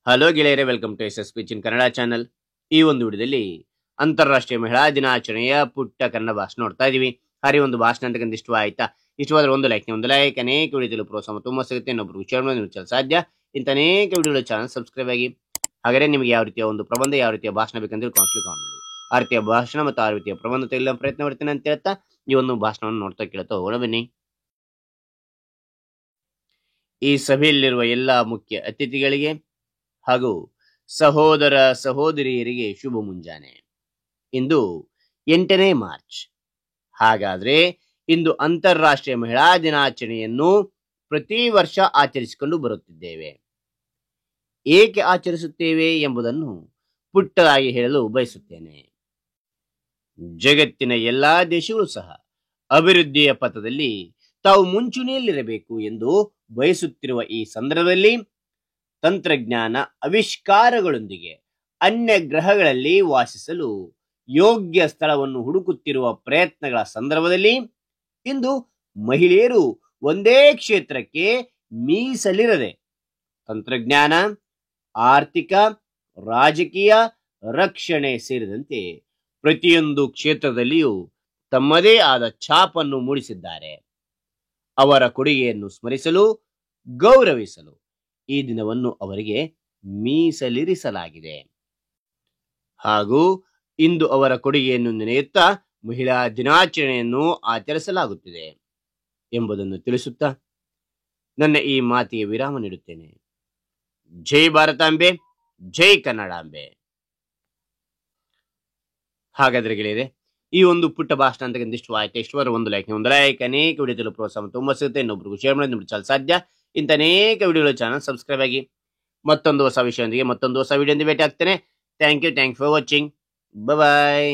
Hello ಗೆಳೆಯರೆ, welcome to S speech in Kannada channel. ಈ ಒಂದು ವಿಡಿಯೋದಲ್ಲಿ ಅಂತಾರಾಷ್ಟ್ರೀಯ ಮಹಿಳಾ ದಿನಾಚರಣೆಯ ಪುಟ್ಟ ಕನ್ನಡ ಭಾಷಣ ನೋಡ್ತಾ ಇದೀವಿ. ಹಾರಿ ಒಂದು ಭಾಷಣ ಅಂತಕ್ಕಂಥ ಇಷ್ಟವಾಯ್ತಾ? ಇಷ್ಟವಾದ್ರೆ ಒಂದು ಲೈಕ್ ಅನೇಕ ವಿಡಿಯೋದಲ್ಲಿ ಪ್ರೋತ್ಸಾಹ ತುಂಬಾ ಸಿಗುತ್ತೆ. ಇನ್ನೊಬ್ರು ಶೇರ್ ಮಾಡಿ ನೀವು ಸಾಧ್ಯ. ಇಂಥ ಅನೇಕ ವಿಡಿಯೋಗಳ ಚಾನಲ್ ಸಬ್ಸ್ಕ್ರೈಬ್ ಆಗಿ. ಹಾಗಾದ್ರೆ ನಿಮಗೆ ಯಾವ ರೀತಿಯ ಒಂದು ಪ್ರಬಂಧ, ಯಾವ ರೀತಿಯ ಭಾಷಣ ಬೇಕಂದ್ರೆ ಕಾಮೆಂಟ್ ಮಾಡಿ. ಆ ರೀತಿಯ ಭಾಷಣ ಮತ್ತು ಆ ರೀತಿಯ ಪ್ರಬಂಧ ತೆಗೆಯಲು ಪ್ರಯತ್ನ ಮಾಡ್ತೇನೆ ಅಂತ ಹೇಳ್ತಾ ಈ ಒಂದು ಭಾಷಣವನ್ನು ನೋಡ್ತಾ ಕೇಳ್ತಾ ಹೋಗೋಣ ಬನ್ನಿ. ಈ ಸಭೆಯಲ್ಲಿರುವ ಎಲ್ಲಾ ಮುಖ್ಯ ಅತಿಥಿಗಳಿಗೆ ಹಾಗೂ ಸಹೋದರ ಸಹೋದರಿಯರಿಗೆ ಶುಭ ಮುಂಜಾನೆ. ಇಂದು 8ನೇ ಮಾರ್ಚ್. ಹಾಗಾದ್ರೆ ಇಂದು ಅಂತಾರಾಷ್ಟ್ರೀಯ ಮಹಿಳಾ ದಿನಾಚರಣೆಯನ್ನು ಪ್ರತಿ ವರ್ಷ ಆಚರಿಸಿಕೊಂಡು ಬರುತ್ತಿದ್ದೇವೆ. ಏಕೆ ಆಚರಿಸುತ್ತೇವೆ ಎಂಬುದನ್ನು ಪುಟ್ಟದಾಗಿ ಹೇಳಲು ಬಯಸುತ್ತೇನೆ. ಜಗತ್ತಿನ ಎಲ್ಲಾ ದೇಶಗಳು ಸಹ ಅಭಿವೃದ್ಧಿಯ ಪಥದಲ್ಲಿ ತಾವು ಮುಂಚೂಣಿಯಲ್ಲಿರಬೇಕು ಎಂದು ಬಯಸುತ್ತಿರುವ ಈ ಸಂದರ್ಭದಲ್ಲಿ ತಂತ್ರಜ್ಞಾನ ಆವಿಷ್ಕಾರಗಳೊಂದಿಗೆ ಅನ್ಯ ಗ್ರಹಗಳಲ್ಲಿ ವಾಸಿಸಲು ಯೋಗ್ಯ ಸ್ಥಳವನ್ನು ಹುಡುಕುತ್ತಿರುವ ಪ್ರಯತ್ನಗಳ ಸಂದರ್ಭದಲ್ಲಿ ಇಂದು ಮಹಿಳೆಯರು ಒಂದೇ ಕ್ಷೇತ್ರಕ್ಕೆ ಮೀಸಲಿರದೆ ತಂತ್ರಜ್ಞಾನ, ಆರ್ಥಿಕ, ರಾಜಕೀಯ, ರಕ್ಷಣೆ ಸೇರಿದಂತೆ ಪ್ರತಿಯೊಂದು ಕ್ಷೇತ್ರದಲ್ಲಿಯೂ ತಮ್ಮದೇ ಆದ ಛಾಪನ್ನು ಮೂಡಿಸಿದ್ದಾರೆ. ಅವರ ಕೊಡುಗೆಯನ್ನು ಸ್ಮರಿಸಲು, ಗೌರವಿಸಲು ಈ ದಿನವನ್ನು ಅವರಿಗೆ ಮೀಸಲಿರಿಸಲಾಗಿದೆ. ಹಾಗೂ ಇಂದು ಅವರ ಕೊಡುಗೆಯನ್ನು ನೆನೆಯುತ್ತಾ ಮಹಿಳಾ ದಿನಾಚರಣೆಯನ್ನು ಆಚರಿಸಲಾಗುತ್ತಿದೆ ಎಂಬುದನ್ನು ತಿಳಿಸುತ್ತಾ ನನ್ನ ಈ ಮಾತಿಗೆ ವಿರಾಮ ನೀಡುತ್ತೇನೆ. ಜೈ ಭಾರತಾಂಬೆ, ಜೈ ಕನ್ನಡಾಂಬೆ. ಹಾಗಾದ್ರೆ ಗೆಳೆಯರೆ, ಈ ಒಂದು ಪುಟ್ಟ ಭಾಷಣ ಅಂತ ಇಷ್ಟವಾದ್ರೆ ಒಂದು ಲೈಕ್ ಅನೇಕ ವಿಡಿಯೋದಲ್ಲಿ ಪ್ರೋತ್ಸಾಹ ತುಂಬಾ ಸಿಗುತ್ತೆ. ಇನ್ನೊಬ್ರಿಗೂ ಶೇರ್ ಮಾಡಿ ನಿಮ್ಗೆ ಸಾಧ್ಯ. ಇಂಥ ಅನೇಕ ವಿಡಿಯೋಗಳ ಚಾನಲ್ ಸಬ್ಸ್ಕ್ರೈಬ್ ಆಗಿ. ಮತ್ತೊಂದು ಹೊಸ ವಿಷಯದೊಂದಿಗೆ ಮತ್ತೊಂದು ಹೊಸ ವಿಡಿಯೋದಿಂದ ಭೇಟಿ ಆಗ್ತೇನೆ. Thank you for watching. Bye.